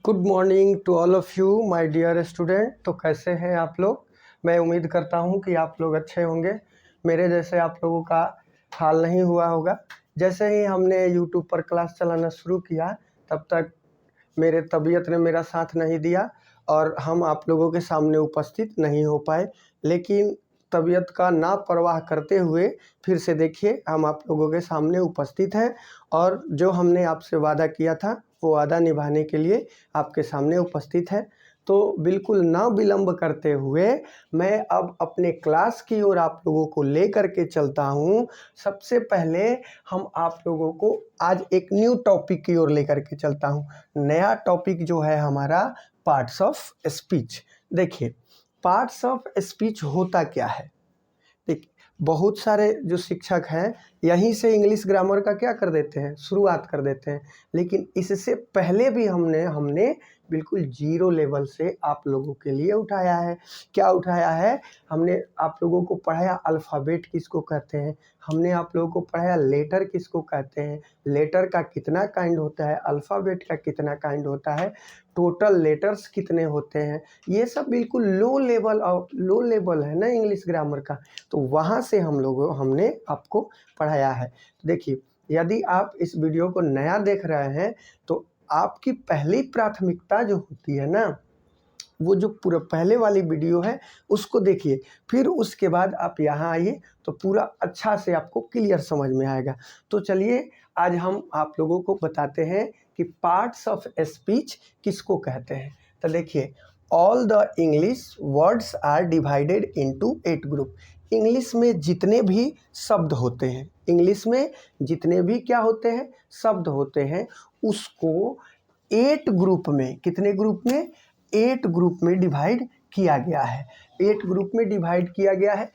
Good morning to all of you my dear student. तो कैसे हैं आप लोग। मैं उम्मीद करता हूं कि आप लोग अच्छे होंगे। मेरे जैसे आप लोगों का हाल नहीं हुआ होगा। जैसे ही हमने यूट्यूब पर क्लास चलाना शुरू किया तब तक मेरे तबीयत ने मेरा साथ नहीं दिया और हम आप लोगों के सामने उपस्थित नहीं हो पाए। लेकिन तबीयत का ना परवाह करते हुए फिर से देखिए हम आप लोगों के सामने उपस्थित हैं और जो हमने आपसे वादा किया था वो वादा निभाने के लिए आपके सामने उपस्थित है। तो बिल्कुल ना विलंब करते हुए मैं अब अपने क्लास की ओर आप लोगों को लेकर के चलता हूँ। सबसे पहले हम आप लोगों को आज एक न्यू टॉपिक की ओर लेकर के चलता हूँ। नया टॉपिक जो है हमारा पार्ट्स ऑफ स्पीच। देखिए पार्ट्स ऑफ स्पीच होता क्या है। देखिए बहुत सारे जो शिक्षक हैं यहीं से इंग्लिश ग्रामर का क्या कर देते हैं, शुरुआत कर देते हैं। लेकिन इससे पहले भी हमने बिल्कुल जीरो लेवल से आप लोगों के लिए उठाया है। क्या उठाया है? हमने आप लोगों को पढ़ाया अल्फ़ाबेट किसको कहते हैं, हमने आप लोगों को पढ़ाया लेटर किसको कहते हैं, लेटर का कितना काइंड होता है, अल्फ़ाबेट का कितना काइंड होता है, टोटल लेटर्स कितने होते हैं। ये सब बिल्कुल लो लेवल है ना इंग्लिश ग्रामर का। तो वहाँ से हमने आपको पढ़ाया है। तो देखिए यदि आप इस वीडियो को नया देख रहे हैं तो आपकी पहली प्राथमिकता जो होती है ना, वो जो पूरा पहले वाली वीडियो है उसको देखिए। फिर उसके बाद आप यहाँ आइए तो पूरा अच्छा से आपको क्लियर समझ में आएगा। तो चलिए आज हम आप लोगों को बताते हैं कि पार्ट्स ऑफ स्पीच किसको कहते हैं। तो देखिए all the English words are divided into 8 group. English में जितने भी शब्द होते हैं, इंग्लिश में जितने भी क्या होते हैं, शब्द होते हैं, उसको 8 ग्रुप में, कितने ग्रुप में, 8 ग्रुप में डिवाइड किया गया है। 8 ग्रुप में डिवाइड किया गया है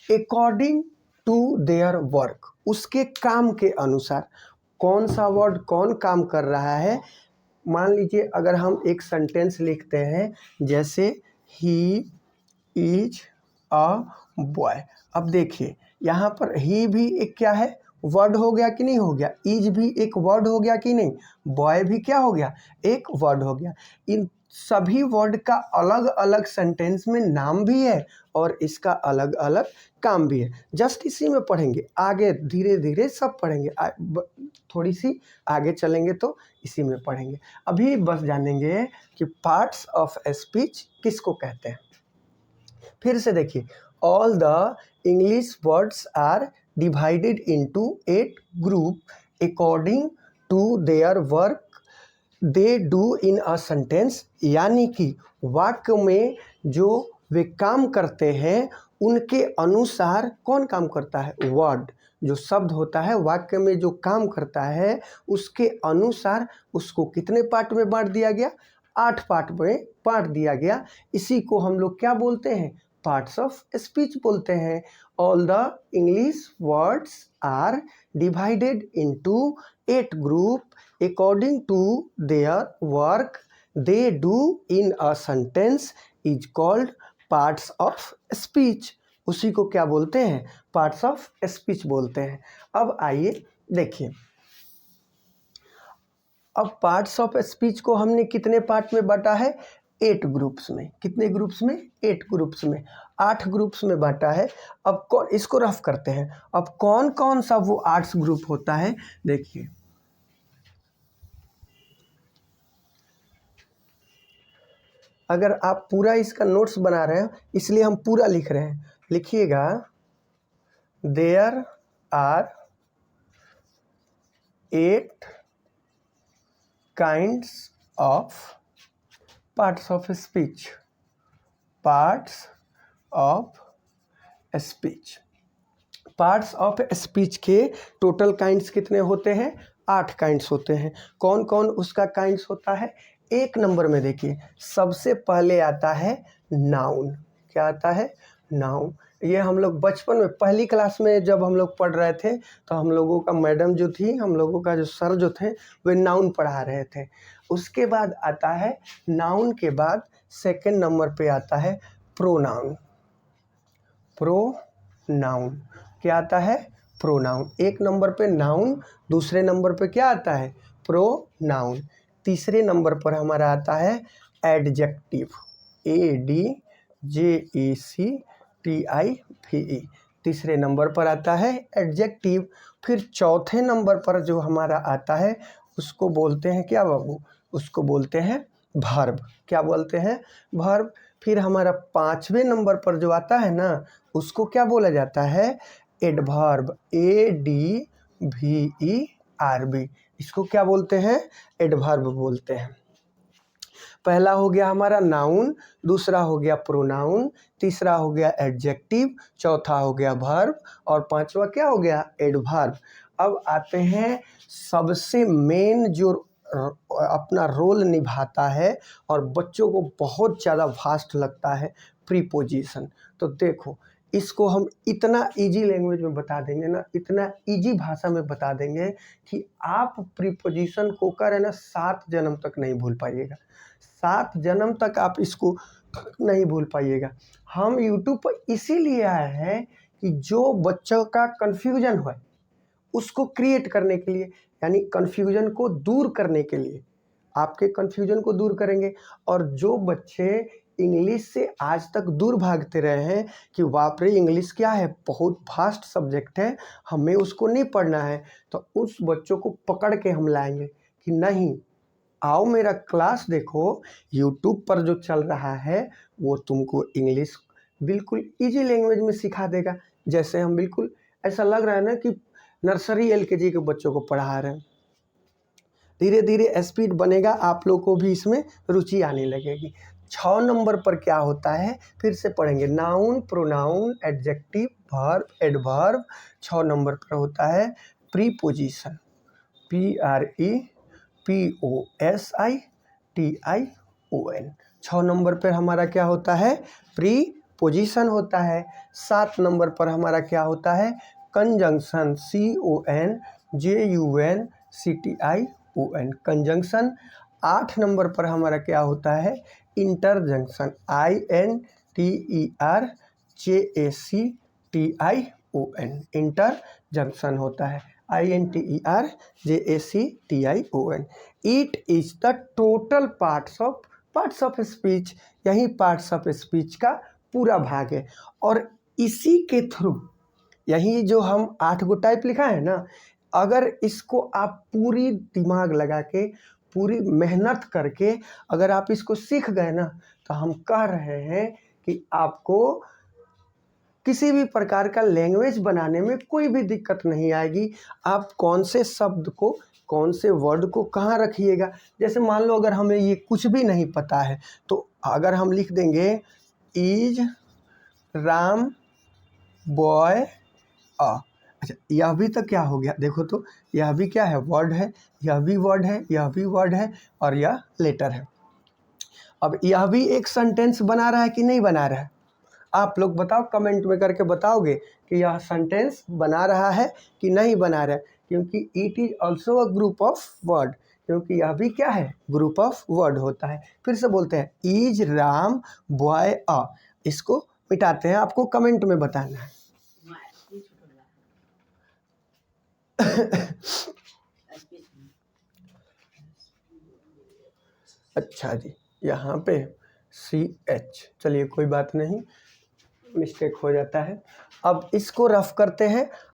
अकॉर्डिंग टू देयर वर्क, उसके काम के अनुसार। कौन सा वर्ड कौन काम कर रहा है। मान लीजिए अगर हम एक सेंटेंस लिखते हैं जैसे ही इज अ बॉय। अब देखिए यहाँ पर ही भी एक क्या है, वर्ड हो गया कि नहीं हो गया, इज भी एक वर्ड हो गया कि नहीं, बॉय भी क्या हो गया, एक वर्ड हो गया। इन सभी वर्ड का अलग अलग सेंटेंस में नाम भी है और इसका अलग अलग काम भी है। जस्ट इसी में पढ़ेंगे, आगे धीरे धीरे सब पढ़ेंगे। थोड़ी सी आगे चलेंगे तो इसी में पढ़ेंगे। अभी बस जानेंगे कि पार्ट्स ऑफ स्पीच किसको कहते हैं। फिर से देखिए all the English words are divided into 8 group according to their work they do in a sentence. यानी कि वाक्य में जो वे काम करते हैं उनके अनुसार कौन काम करता है, वर्ड जो शब्द होता है वाक्य में जो काम करता है उसके अनुसार उसको कितने पार्ट में बांट दिया गया, 8 पार्ट में बांट दिया गया। इसी को हम लोग क्या बोलते हैं, पार्ट्स ऑफ स्पीच बोलते हैं। All the English words are divided into 8 group according to their work they do in a sentence is called parts of speech। उसी को क्या बोलते हैं, पार्ट्स ऑफ स्पीच बोलते हैं। अब आइए देखिए, अब पार्ट्स ऑफ स्पीच को हमने कितने पार्ट में बांटा है, 8 ग्रुप्स में। कितने ग्रुप्स में, 8 ग्रुप्स में, 8 ग्रुप्स में बांटा है। अब इसको रफ करते हैं। अब कौन कौन सा वो 8 ग्रुप होता है देखिए। अगर आप पूरा इसका नोट्स बना रहे हैं इसलिए हम पूरा लिख रहे हैं, लिखिएगा there are 8 kinds of parts of speech. Parts of speech, parts of speech के टोटल काइंड्स कितने होते हैं, 8 काइंड्स होते हैं। कौन कौन उसका काइंड्स होता है। 1 नंबर में देखिए सबसे पहले आता है नाउन। क्या आता है, नाउन। ये हम लोग बचपन में पहली क्लास में जब हम लोग पढ़ रहे थे तो हम लोगों का मैडम जो थी, हम लोगों का जो सर जो थे वे नाउन पढ़ा रहे थे। उसके बाद आता है नाउन के बाद सेकंड नंबर पे आता है प्रोनाउन। प्रोनाउन क्या आता है, प्रोनाउन। 1 नंबर पे नाउन, दूसरे नंबर पे क्या आता है, प्रोनाउन। तीसरे नंबर पर हमारा आता है एडजेक्टिव, ADJECTIVE, तीसरे नंबर पर आता है एडजेक्टिव। फिर चौथे नंबर पर जो हमारा आता है उसको बोलते हैं क्या बाबू, उसको बोलते हैं वर्ब। क्या बोलते हैं, वर्ब। फिर हमारा पांचवें नंबर पर जो आता है ना उसको क्या बोला जाता है, एडवर्ब, ADVERB, इसको क्या बोलते हैं, एडवर्ब बोलते हैं। पहला हो गया हमारा नाउन, दूसरा हो गया प्रोनाउन, तीसरा हो गया एडजेक्टिव, चौथा हो गया वर्ब और पांचवा क्या हो गया, एडवर्ब। अब आते हैं सबसे मेन जो अपना रोल निभाता है और बच्चों को बहुत ज़्यादा वास्ट लगता है, प्रीपोजिशन। तो देखो इसको हम इतना इजी लैंग्वेज में बता देंगे ना, इतना इजी भाषा में बता देंगे कि आप प्रीपोजिशन को कर है ना 7 जन्म तक नहीं भूल पाइएगा, 7 जन्म तक आप इसको नहीं भूल पाइएगा। हम YouTube पर इसीलिए आए हैं कि जो बच्चों का कन्फ्यूजन है उसको क्रिएट करने के लिए, यानी कन्फ्यूजन को दूर करने के लिए, आपके कन्फ्यूजन को दूर करेंगे। और जो बच्चे इंग्लिश से आज तक दूर भागते रहे हैं कि बाप रे इंग्लिश क्या है, बहुत फास्ट सब्जेक्ट है, हमें उसको नहीं पढ़ना है, तो उस बच्चों को पकड़ के हम लाएंगे कि नहीं, आओ मेरा क्लास देखो, यूट्यूब पर जो चल रहा है वो तुमको इंग्लिश बिल्कुल इजी लैंग्वेज में सिखा देगा। जैसे हम बिल्कुल ऐसा लग रहा है ना कि नर्सरी LKG के बच्चों को पढ़ा रहे हैं। धीरे धीरे स्पीड बनेगा, आप लोग को भी इसमें रुचि आने लगेगी। 6 नंबर पर क्या होता है फिर से पढ़ेंगे, noun, pronoun, adjective, verb, adverb. 6 number पर होता है प्रीपोजिशन, PREPOSITION। 6 नंबर पर हमारा क्या होता है, प्रीपोजिशन होता है। 7 नंबर पर हमारा क्या होता है, कंजंक्शन, CONJUNCTION, कंजंक्शन। 8 नंबर पर हमारा क्या होता है, इंटरजंक्शन, INTERJACTION, इंटरजंक्शन होता है, INTERJACTION। It is the total parts of speech, यही पार्ट्स ऑफ स्पीच का पूरा भाग है। और इसी के थ्रू, यही जो हम 8 गो टाइप लिखा है ना, अगर इसको आप पूरी दिमाग लगा के, पूरी मेहनत करके अगर आप इसको सीख गए ना, तो हम कह रहे हैं कि आपको किसी भी प्रकार का लैंग्वेज बनाने में कोई भी दिक्कत नहीं आएगी। आप कौन से शब्द को, कौन से वर्ड को कहाँ रखिएगा। जैसे मान लो अगर हमें ये कुछ भी नहीं पता है, तो अगर हम लिख देंगे इज राम बॉय अ, अच्छा यह भी तो क्या हो गया, देखो तो यह भी क्या है, वर्ड है, यह भी वर्ड है, यह भी वर्ड है और यह लेटर है। अब यह भी एक सेंटेंस बना रहा है कि नहीं बना रहा है, आप लोग बताओ, कमेंट में करके बताओगे कि यह सेंटेंस बना रहा है कि नहीं बना रहा है, क्योंकि it is also a group of word, क्योंकि यह भी क्या है, ग्रुप ऑफ वर्ड होता है। फिर से बोलते हैं इज राम बॉय अ, इसको मिटाते हैं, आपको कमेंट में बताना है। अच्छा जी, यहाँ पे CH, चलिए कोई बात नहीं, मिस्टेक हो जाता है। अब इसको रफ करते हैं।